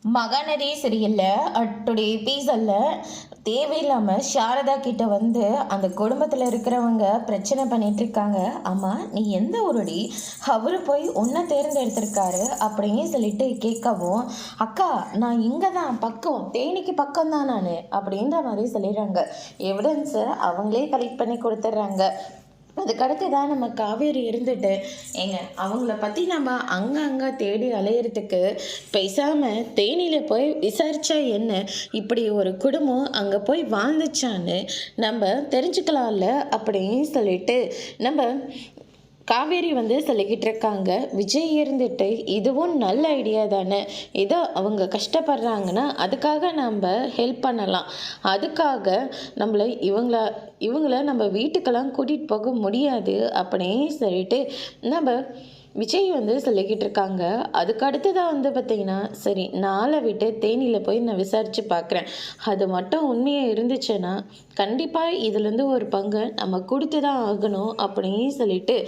மகாநதி சரியில்ல டுடே எபிசோடில் தேவையில்லாமல் சாரதா கிட்ட வந்து அந்த குடும்பத்தில் இருக்கிறவங்க பிரச்சனை பண்ணிட்டு இருக்காங்க. ஆமாம், நீ எந்த ஊருடி, அவரு போய் உன்னை தேர்ந்தெடுத்திருக்காரு அப்படின்னு சொல்லிட்டு கேட்கவும், அக்கா நான் இங்கே தான் பக்கம், தேனிக்கு பக்கம் தான் நான் அப்படின்ற மாதிரி சொல்லிடுறாங்க. எவிடன்ஸை அவங்களே கலெக்ட் பண்ணி கொடுத்துட்றாங்க. அதுக்கடுத்து தான் நம்ம காவேரி இருந்துட்டு அவங்கள பற்றி நம்ம அங்கே தேடி அலையிறதுக்கு பேசாமல் தேனியில் போய் விசாரித்தா என்ன, இப்படி ஒரு குடும்பம் அங்கே போய் வாழ்ந்துச்சான்னு நம்ம தெரிஞ்சுக்கலாம்ல அப்படின்னு சொல்லிட்டு நம்ம காவேரி வந்து சொல்லிக்கிட்டு இருக்காங்க. விஜய் இருந்துட்டு இதுவும் நல்ல ஐடியா தானே, ஏதோ அவங்க கஷ்டப்படுறாங்கன்னா அதுக்காக நம்ம ஹெல்ப் பண்ணலாம், அதுக்காக நம்மளை இவங்கள நம்ம வீட்டுக்கெல்லாம் கூட்டிகிட்டு போக முடியாது அப்படின்னு சொல்லிட்டு நம்ம விஜய் வந்து சொல்லிக்கிட்டு இருக்காங்க. அதுக்கு அடுத்ததாக வந்து பார்த்திங்கன்னா, சரி நாளை விட்டு தேனியில் போய் நான் விசாரித்து பார்க்குறேன், அது மட்டும் உண்மையாக இருந்துச்சுன்னா கண்டிப்பாக இதுலேருந்து ஒரு பங்கை நம்ம கொடுத்து தான் ஆகணும் அப்படின்னு சொல்லிட்டு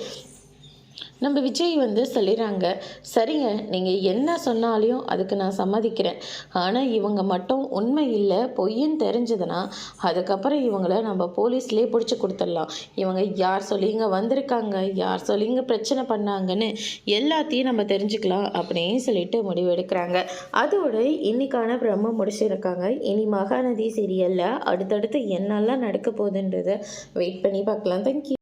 நம்ம விஜய் வந்து சொல்லிடுறாங்க. சரிங்க, நீங்கள் என்ன சொன்னாலையும் அதுக்கு நான் சம்மதிக்கிறேன், ஆனால் இவங்க மட்டும் உண்மை இல்லை பொய்ன்னு தெரிஞ்சதுன்னா அதுக்கப்புறம் இவங்கள நம்ம போலீஸ்லேயே பிடிச்சி கொடுத்துடலாம். இவங்க யார் சொல்லிங்க வந்திருக்காங்க, யார் சொல்லிங்க பிரச்சனை பண்ணாங்கன்னு எல்லாத்தையும் நம்ம தெரிஞ்சுக்கலாம் அப்படின்னு சொல்லிட்டு முடிவெடுக்கிறாங்க. அதோடு இன்னைக்கான பிரம்ம முடிச்சிருக்காங்க. இனி மகாநதி சீரியலில் அடுத்தடுத்து என்னெல்லாம் நடக்க போகுதுன்றதை வெயிட் பண்ணி பார்க்கலாம். தேங்க்யூ.